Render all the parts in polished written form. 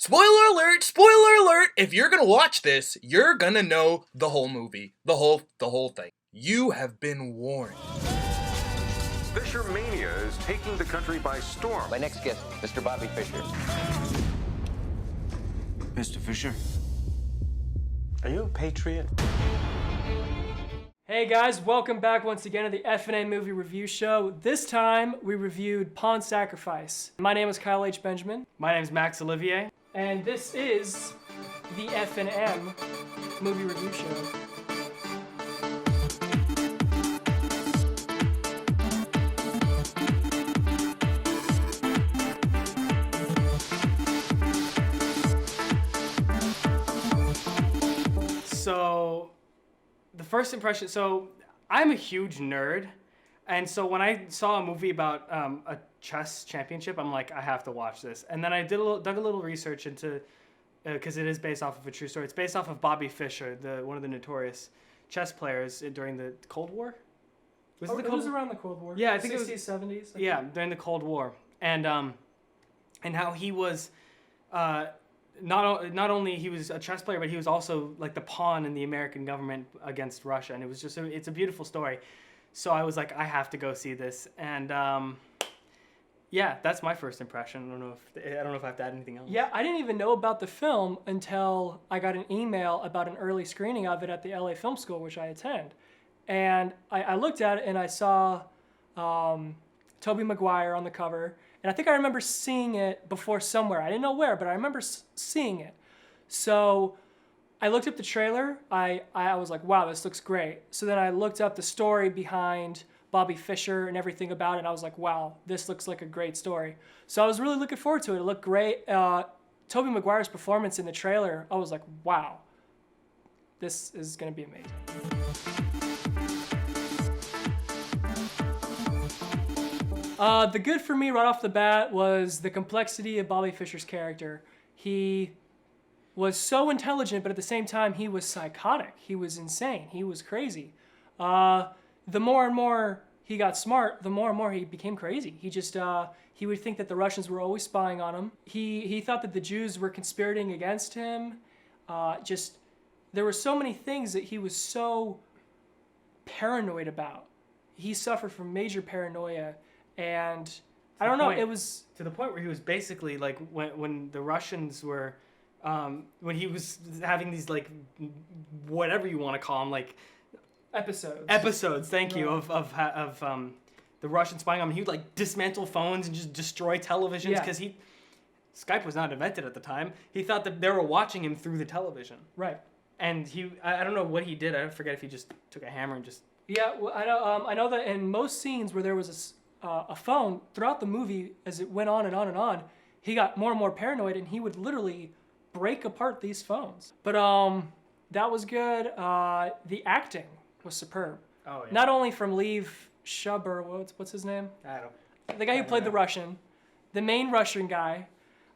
Spoiler alert! Spoiler alert! If you're gonna watch this, you're gonna know the whole movie. The whole thing. You have been warned. Fisher mania is taking the country by storm. My next guest, Mr. Bobby Fischer. Mr. Fisher, are you a patriot? Hey guys, welcome back once again to the F&M Movie Review Show. This time, we reviewed Pawn Sacrifice. My name is Kyle H. Benjamin. My name's Max Olivier. And this is the F&M Movie Review Show. So, the first impression, I'm a huge nerd, and so when I saw a movie about a chess championship, I'm like, I have to watch this. And then I dug a little research into, because it is based off of a true story. It's based off of Bobby Fischer, one of the notorious chess players during the Cold War. It was around the Cold War. Yeah, I think 60s, 70s. Yeah, during the Cold War, and how he was. Not only he was a chess player, but he was also like the pawn in the American government against Russia, and it was it's a beautiful story. So I was like, I have to go see this, and yeah, that's my first impression. I don't know if I have to add anything else. Yeah, I didn't even know about the film until I got an email about an early screening of it at the LA Film School, which I attend, and I looked at it and I saw Tobey Maguire on the cover. And I think I remember seeing it before somewhere. I didn't know where, but I remember seeing it. So I looked up the trailer. I was like, wow, this looks great. So then I looked up the story behind Bobby Fischer and everything about it. And I was like, wow, this looks like a great story. So I was really looking forward to it. It looked great. Tobey Maguire's performance in the trailer, I was like, wow, this is going to be amazing. The good for me right off the bat was the complexity of Bobby Fischer's character. He was so intelligent, but at the same time, he was psychotic. He was insane. He was crazy. The more and more he got smart, the more and more he became crazy. He would think that the Russians were always spying on him. He thought that the Jews were conspiring against him. There were so many things that he was so paranoid about. He suffered from major paranoia. And I don't know, it was... To the point where he was basically like, when the Russians were, when he was having these like, whatever you want to call them, like... Episodes, thank you, of the Russians spying on him. He would like dismantle phones and just destroy televisions because Skype was not invented at the time. He thought that they were watching him through the television. Right. And I don't know what he did. I forget if he just took a hammer and just... Yeah, well, I know that in most scenes where there was a phone, throughout the movie, as it went on and on and on, he got more and more paranoid, and he would literally break apart these phones. But that was good. The acting was superb. Oh, yeah. Not only from Liev Schreiber, what's his name? The guy who played the Russian, the main Russian guy.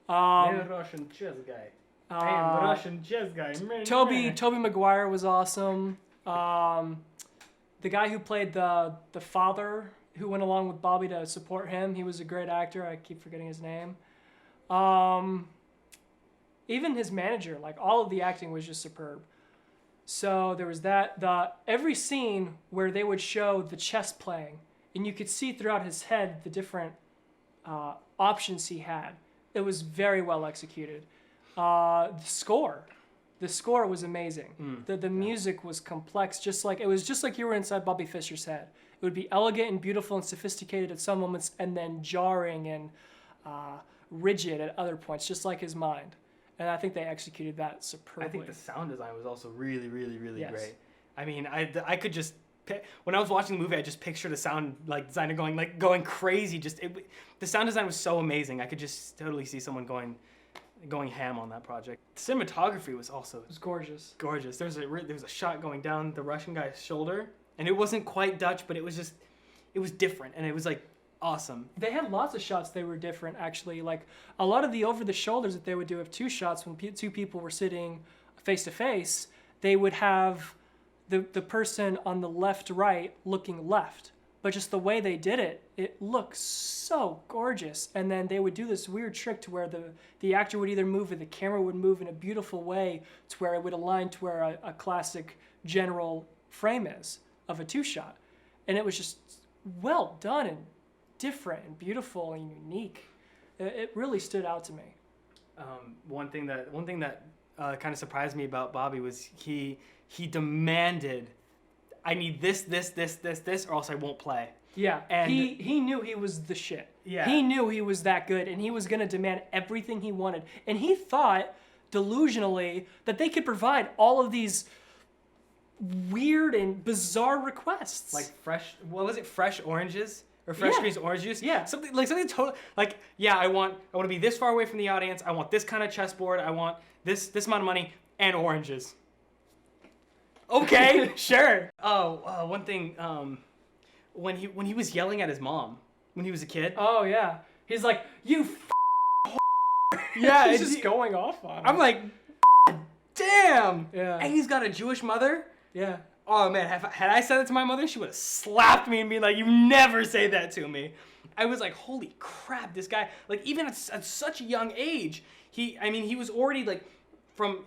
Russian chess guy. I am the Russian chess guy. Tobey Maguire was awesome. The guy who played the father, who went along with Bobby to support him, he was a great actor. I keep forgetting his name. Even his manager, like all of the acting was just superb. So there was that. Every scene where they would show the chess playing, and you could see throughout his head the different options he had. It was very well executed. The score was amazing. The music was complex, it was just like you were inside Bobby Fischer's head. It would be elegant and beautiful and sophisticated at some moments, and then jarring and rigid at other points, just like his mind. And I think they executed that superbly. I think the sound design was also really, really, really great. I mean, I could just... When I was watching the movie, I just pictured a sound designer going crazy. The sound design was so amazing. I could just totally see someone going ham on that project. The cinematography was also... It was gorgeous. Gorgeous. There was a shot going down the Russian guy's shoulder, and it wasn't quite Dutch, but it was different, and it was like awesome. They had lots of shots they were different, actually. Like a lot of the over the shoulders that they would do of two shots when two people were sitting face to face, they would have the person on the left right looking left, but just the way they did it, it looks so gorgeous. And then they would do this weird trick to where the actor would either move or the camera would move in a beautiful way to where it would align to where a classic general frame is of a 2-shot. And it was just well done and different and beautiful and unique. It really stood out to me. One thing that kind of surprised me about Bobby was he demanded, I need this, or else I won't play. Yeah, and he knew he was the shit. Yeah. He knew he was that good, and he was going to demand everything he wanted. And he thought, delusionally, that they could provide all of these weird and bizarre requests. Like fresh oranges? Or fresh squeezed orange juice? Yeah. Something total, like, yeah, I want to be this far away from the audience, I want this kind of chessboard, I want this amount of money, and oranges. Okay, sure. Oh, one thing, when he was yelling at his mom when he was a kid. Oh yeah, he's like, you. Yeah, he's just going off on him. I'm like, damn. Yeah. And he's got a Jewish mother. Yeah. Oh man, had I said it to my mother, she would have slapped me and been like, "You never say that to me." I was like, "Holy crap, this guy!" Like even at such a young age, he was already like from.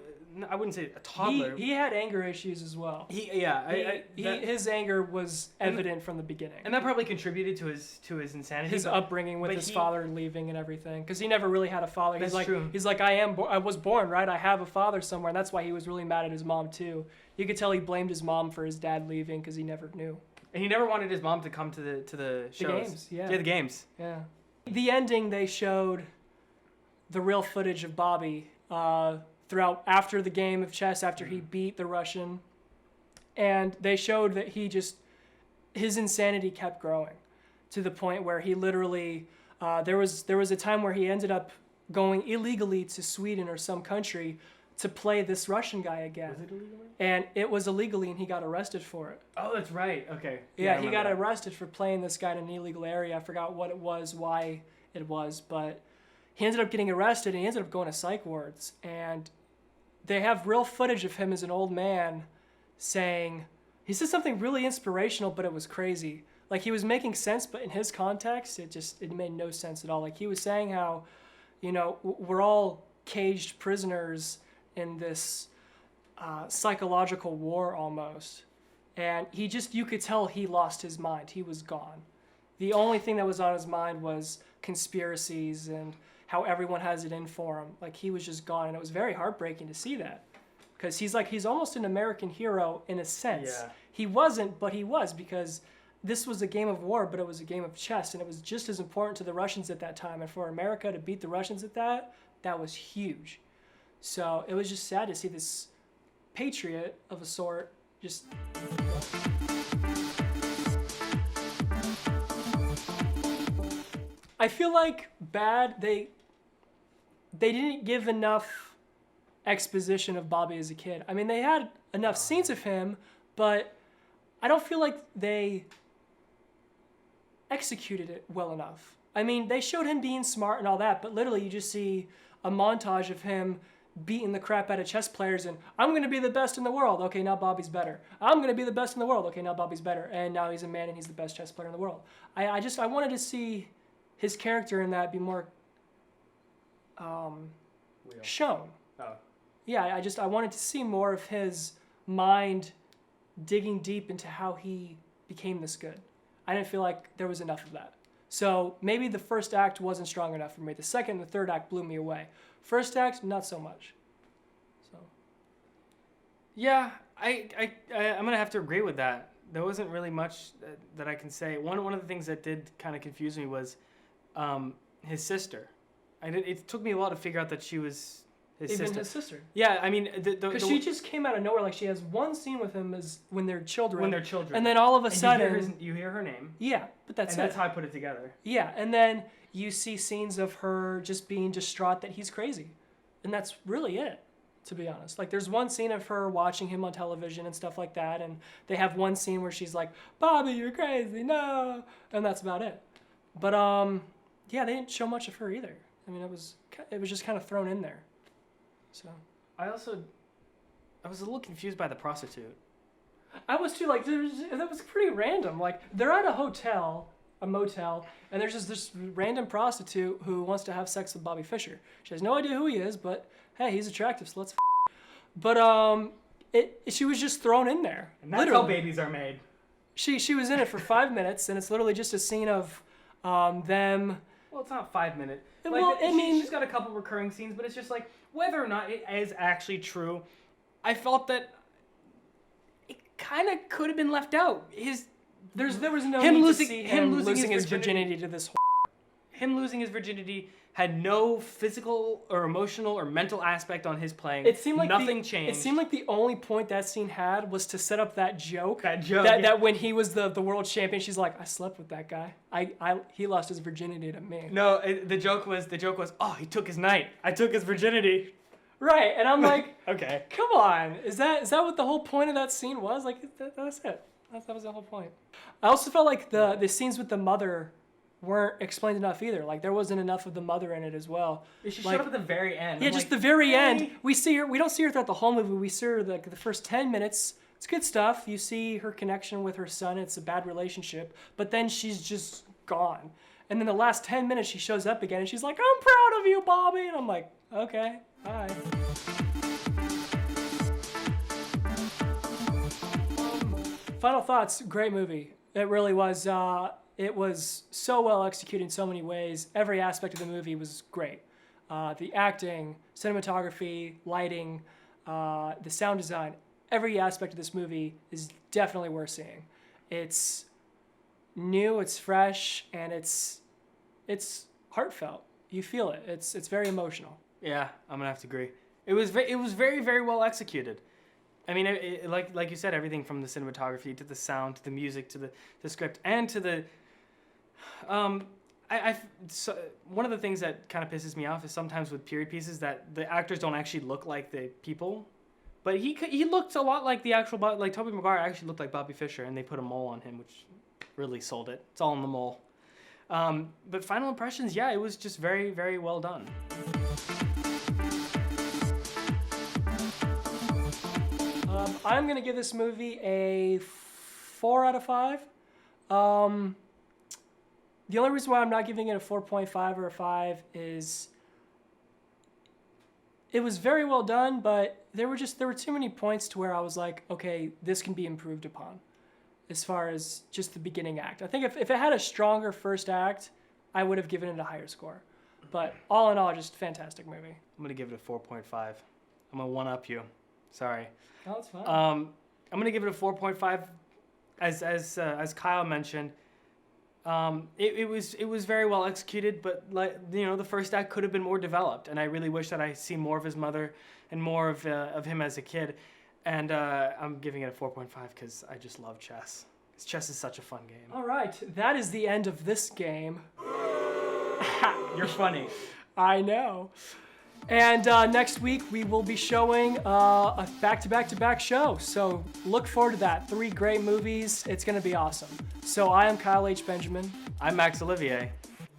I wouldn't say a toddler. He had anger issues as well. His anger was evident from the beginning, and that probably contributed to his insanity. His upbringing with his father leaving and everything, because he never really had a father. He's like, true. He's like, I was born, right? I have a father somewhere, and that's why he was really mad at his mom too. You could tell he blamed his mom for his dad leaving because he never knew. And he never wanted his mom to come to the shows. The games, yeah. Yeah, the games. Yeah. The ending, they showed the real footage of Bobby. Throughout after the game of chess, after he beat the Russian, and they showed that his insanity kept growing to the point where he literally there was a time where he ended up going illegally to Sweden or some country to play this Russian guy again. Was it illegal? And it was illegally, and he got arrested for it. Oh, that's right. Okay. Yeah, he got arrested for playing this guy in an illegal area. I forgot what it was, why it was, but he ended up getting arrested, and he ended up going to psych wards. And they have real footage of him as an old man saying, he said something really inspirational, but it was crazy. Like, he was making sense, but in his context, it made no sense at all. Like, he was saying how, we're all caged prisoners in this psychological war almost. And you could tell he lost his mind. He was gone. The only thing that was on his mind was conspiracies and how everyone has it in for him. Like, he was just gone, and it was very heartbreaking to see that. Because he's almost an American hero in a sense. Yeah. He wasn't, but he was, because this was a game of war, but it was a game of chess, and it was just as important to the Russians at that time. And for America to beat the Russians at that was huge. So it was just sad to see this patriot of a sort just... I feel like they didn't give enough exposition of Bobby as a kid. I mean, they had enough scenes of him, but I don't feel like they executed it well enough. I mean, they showed him being smart and all that, but literally you just see a montage of him beating the crap out of chess players and, I'm going to be the best in the world. Okay, now Bobby's better. I'm going to be the best in the world. Okay, now Bobby's better. And now he's a man and he's the best chess player in the world. I wanted to see his character in that be more shown. Oh. Yeah, I wanted to see more of his mind digging deep into how he became this good. I didn't feel like there was enough of that. So maybe the first act wasn't strong enough for me. The second and the third act blew me away. First act, not so much. So. Yeah, I'm gonna have to agree with that. There wasn't really much that I can say. One of the things that did kind of confuse me was his sister. It took me a while to figure out that she was his Even sister. his sister. Yeah, I mean, because she just came out of nowhere. Like, she has one scene with him as when they're children. And then all of a sudden, you hear her name. Yeah, but that's how I put it together. Yeah, and then you see scenes of her just being distraught that he's crazy, and that's really it, to be honest. Like, there's one scene of her watching him on television and stuff like that, and they have one scene where she's like, "Bobby, you're crazy, no," and that's about it. But yeah, they didn't show much of her either. I mean, it was just kind of thrown in there. So I was a little confused by the prostitute. I was too, like, that was pretty random. Like, they're at a motel, and there's just this random prostitute who wants to have sex with Bobby Fischer. She has no idea who he is, but hey, he's attractive, so let's But, she was just thrown in there. And that's how babies are made. She was in it for 5 minutes, and it's literally just a scene of them. Well, it's not 5 minutes. Well, I mean, she's got a couple recurring scenes, but it's just like, whether or not it is actually true, I felt that it kind of could have been left out. There was no him need losing to see him losing his virginity virginity to this. Him losing his virginity had no physical or emotional or mental aspect on his playing. It seemed like nothing changed. It seemed like the only point that scene had was to set up that joke. Yeah. That when he was the world champion, she's like, I slept with that guy. He lost his virginity to me. No, the joke was, oh, he took his night. I took his virginity. Right, and I'm like, okay, come on, is that what the whole point of that scene was? Like, that's it. That was the whole point. I also felt like the scenes with the mother weren't explained enough either. Like, there wasn't enough of the mother in it as well. She showed up at the very end. Yeah, I'm just like, the very hey. end. We don't see her throughout the whole movie. We see her like the first 10 minutes. It's good stuff. You see her connection with her son. It's a bad relationship, but then she's just gone. And then the last 10 minutes, she shows up again, and she's like, I'm proud of you, Bobby. And I'm like, okay, bye. Final thoughts, great movie. It really was. It was so well executed in so many ways. Every aspect of the movie was great. The acting, cinematography, lighting, the sound design, every aspect of this movie is definitely worth seeing. It's new, it's fresh, and it's heartfelt. You feel it. It's very emotional. Yeah, I'm gonna have to agree. It was very, very well executed. I mean, like you said, everything from the cinematography to the sound to the music to the script and to the so one of the things that kind of pisses me off is sometimes with period pieces that the actors don't actually look like the people, but he looked a lot like the actual like Tobey Maguire actually looked like Bobby Fischer, and they put a mole on him, which really sold it. It's all in the mole. But final impressions, yeah, it was just very, very well done. I'm going to give this movie a 4 out of 5. The only reason why I'm not giving it a 4.5 or a 5 is it was very well done, but there were too many points to where I was like, okay, this can be improved upon as far as just the beginning act. I think if it had a stronger first act, I would have given it a higher score. But all in all, just a fantastic movie. I'm going to give it a 4.5. I'm going to one-up you. Sorry. Oh, that's fine. I'm gonna give it a 4.5, as Kyle mentioned. It was very well executed, but the first act could have been more developed, and I really wish that I see more of his mother and more of him as a kid. And I'm giving it a 4.5 because I just love chess. Chess is such a fun game. All right, that is the end of this game. You're funny. I know. And next week, we will be showing a back-to-back-to-back show. So look forward to that. 3 great movies. It's going to be awesome. So I am Kyle H. Benjamin. I'm Max Olivier.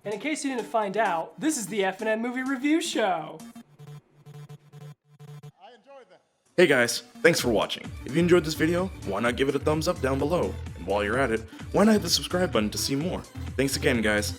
And in case you didn't find out, this is the F&M Movie Review Show. Hey guys, thanks for watching. If you enjoyed this video, why not give it a thumbs up down below? And while you're at it, why not hit the subscribe button to see more? Thanks again, guys.